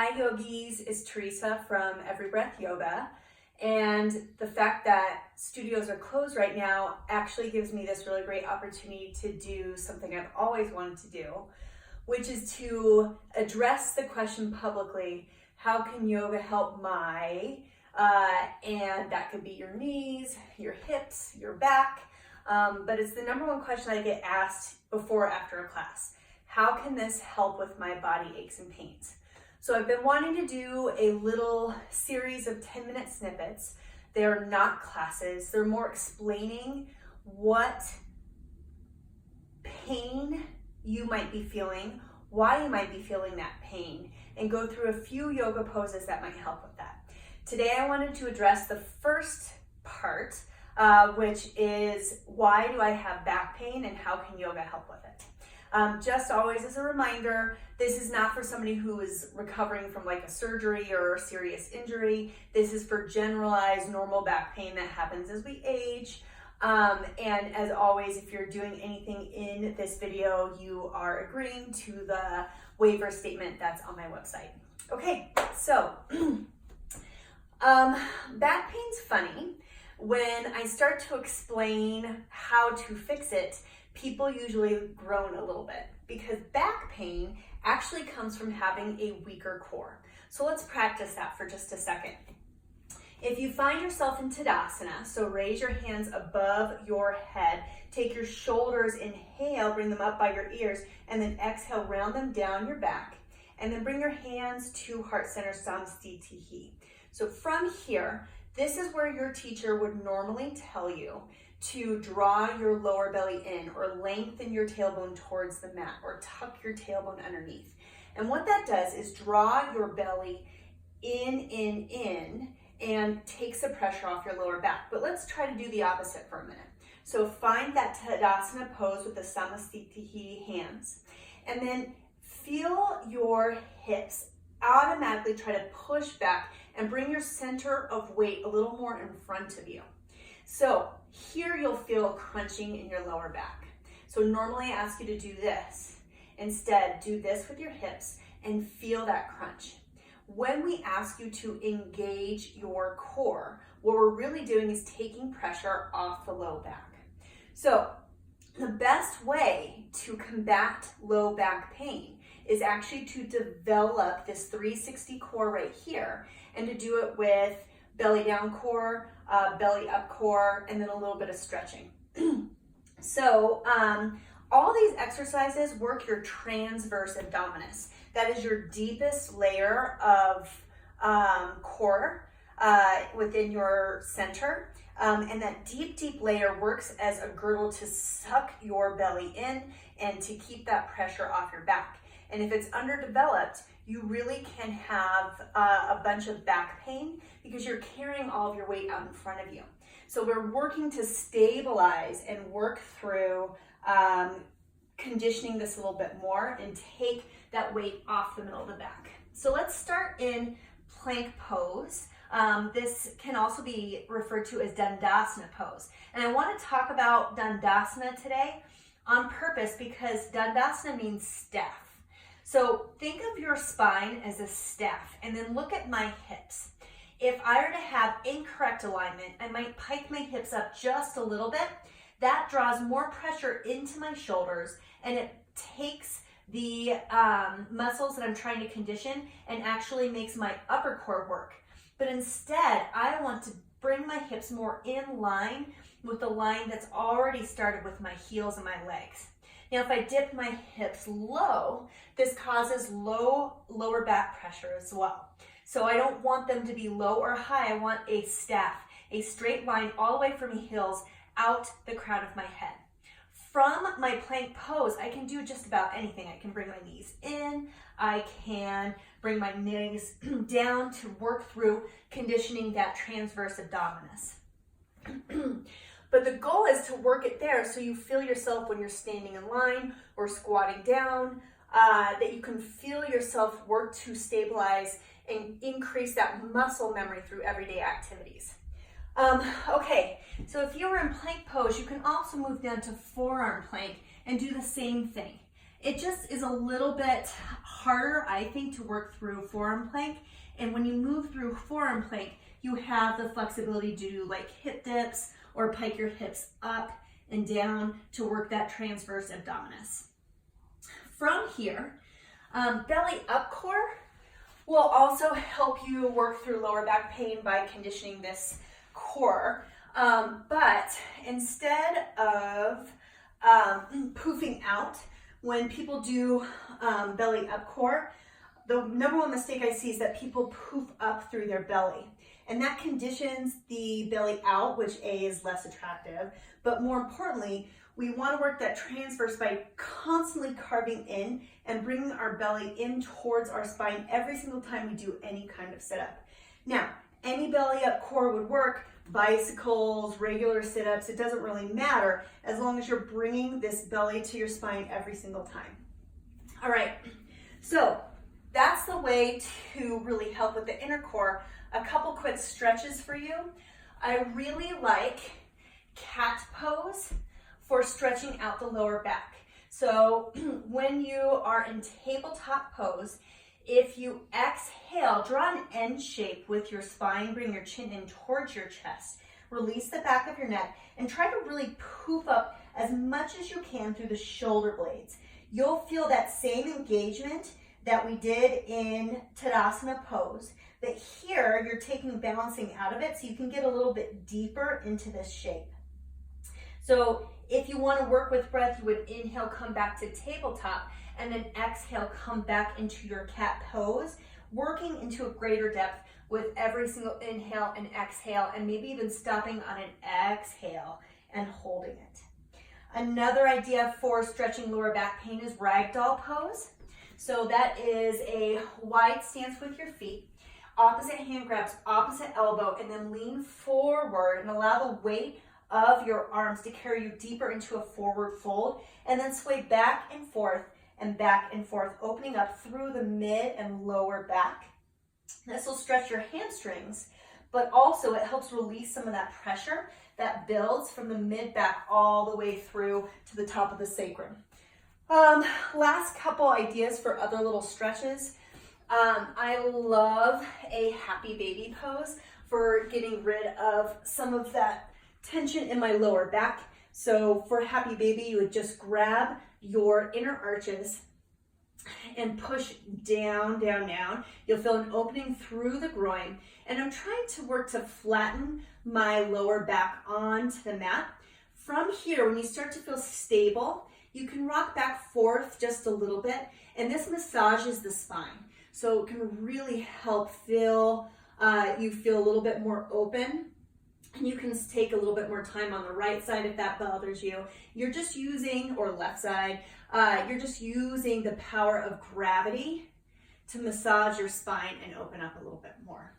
Hi yogis, it's Teresa from Every Breath Yoga, and the fact that studios are closed right now actually gives me this really great opportunity to do something I've always wanted to do, which is to address the question publicly, how can yoga help and that could be your knees, your hips, your back, but it's the number one question I get asked before or after a class. How can this help with my body aches and pains? So I've been wanting to do a little series of 10-minute snippets. They're not classes, they're more explaining what pain you might be feeling, why you might be feeling that pain, and go through a few yoga poses that might help with that. Today I wanted to address the first part, which is why do I have back pain and how can yoga help with it? Just always as a reminder, this is not for somebody who is recovering from like a surgery or a serious injury. This is for generalized normal back pain that happens as we age. And as always, if you're doing anything in this video, you are agreeing to the waiver statement that's on my website. Okay, so back pain's funny. When I start to explain how to fix it, people usually groan a little bit because back pain actually comes from having a weaker core. So let's practice that for just a second. If you find yourself in Tadasana, so raise your hands above your head, take your shoulders, inhale, bring them up by your ears, and then exhale, round them down your back, and then bring your hands to heart center samastitihi. So from here, this is where your teacher would normally tell you to draw your lower belly in or lengthen your tailbone towards the mat or tuck your tailbone underneath. And what that does is draw your belly in, and takes the pressure off your lower back. But let's try to do the opposite for a minute. So find that Tadasana pose with the samastitihi hands, and then feel your hips automatically try to push back and bring your center of weight a little more in front of you. So here you'll feel crunching in your lower back. So normally I ask you to do this. Instead, do this with your hips and feel that crunch. When we ask you to engage your core, what we're really doing is taking pressure off the low back. So the best way to combat low back pain is actually to develop this 360 core right here and to do it with belly down core, belly up core, and then a little bit of stretching. So all these exercises work your transverse abdominis. That is your deepest layer of core within your center. And that deep layer works as a girdle to suck your belly in and to keep that pressure off your back. And if it's underdeveloped, you really can have a bunch of back pain because you're carrying all of your weight out in front of you. So we're working to stabilize and work through conditioning this a little bit more and take that weight off the middle of the back. So let's start in plank pose. This can also be referred to as Dandasana pose. And I want to talk about Dandasana today on purpose because Dandasana means staff. So think of your spine as a staff and then look at my hips. If I were to have incorrect alignment, I might pike my hips up just a little bit. That draws more pressure into my shoulders and it takes the muscles that I'm trying to condition and actually makes my upper core work. But instead, I want to bring my hips more in line with the line that's already started with my heels and my legs. Now, if I dip my hips low, this causes lower back pressure as well. So I don't want them to be low or high. I want a staff, a straight line all the way from my heels out the crown of my head. From my plank pose, I can do just about anything. I can bring my knees in. I can bring my knees down to work through conditioning that transverse abdominis. But the goal is to work it there so you feel yourself when you're standing in line or squatting down, that you can feel yourself work to stabilize and increase that muscle memory through everyday activities. Okay, so if you were in plank pose, you can also move down to forearm plank and do the same thing. It just is a little bit harder, I think, to work through forearm plank. And when you move through forearm plank, you have the flexibility to do like hip dips or pike your hips up and down to work that transverse abdominis. From here, belly up core will also help you work through lower back pain by conditioning this core. But instead of poofing out, when people do belly up core, the number one mistake I see is that people poof up through their belly. And that conditions the belly out, which A, is less attractive. But more importantly, we want to work that transverse by constantly carving in and bringing our belly in towards our spine every single time we do any kind of sit-up. Now, any belly up core would work, bicycles, regular sit-ups, it doesn't really matter as long as you're bringing this belly to your spine every single time. All right, so that's the way to really help with the inner core. A couple quick stretches for you. I really like cat pose for stretching out the lower back. So when you are in tabletop pose, if you exhale, draw an N shape with your spine, bring your chin in towards your chest, release the back of your neck, and try to really poof up as much as you can through the shoulder blades. You'll feel that same engagement that we did in Tadasana pose, but here you're taking balancing out of it so you can get a little bit deeper into this shape. So if you want to work with breath, you would inhale, come back to tabletop, and then exhale, come back into your cat pose, working into a greater depth with every single inhale and exhale, and maybe even stopping on an exhale and holding it. Another idea for stretching lower back pain is ragdoll pose. So that is a wide stance with your feet, opposite hand grabs, opposite elbow, and then lean forward and allow the weight of your arms to carry you deeper into a forward fold, and then sway back and forth, opening up through the mid and lower back. This will stretch your hamstrings, but also it helps release some of that pressure that builds from the mid back all the way through to the top of the sacrum. Last couple ideas for other little stretches. I love a happy baby pose for getting rid of some of that tension in my lower back. So for happy baby, you would just grab your inner arches and push down, down, down. You'll feel an opening through the groin. And I'm trying to work to flatten my lower back onto the mat. From here, when you start to feel stable, you can rock back forth just a little bit, and this massages the spine. So it can really help you feel a little bit more open. And you can take a little bit more time on the right side if that bothers you. You're just using, or left side, you're just using the power of gravity to massage your spine and open up a little bit more.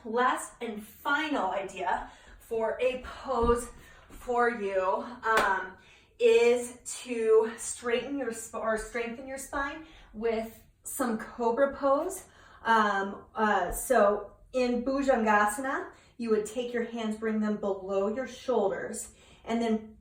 Last and final idea for a pose for you is to strengthen your spine with some cobra pose. So in Bhujangasana, you would take your hands, bring them below your shoulders, and then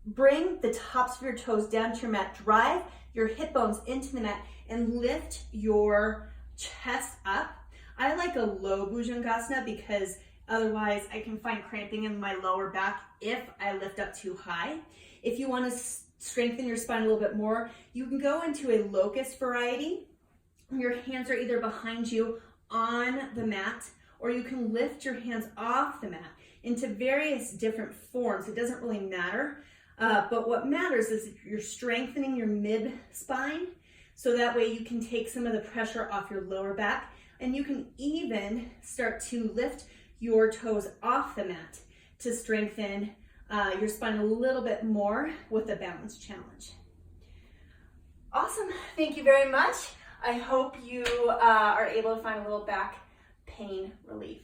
bring the tops of your toes down to your mat. Drive your hip bones into the mat and lift your chest up. I like a low Bhujangasana because otherwise I can find cramping in my lower back if I lift up too high. If you want to strengthen your spine a little bit more, you can go into a locust variety. Your hands are either behind you on the mat, or you can lift your hands off the mat into various different forms. It doesn't really matter, but what matters is you're strengthening your mid spine, so that way you can take some of the pressure off your lower back, and you can even start to lift your toes off the mat to strengthen your spine a little bit more with the balance challenge. Awesome, thank you very much. I hope you are able to find a little back pain relief.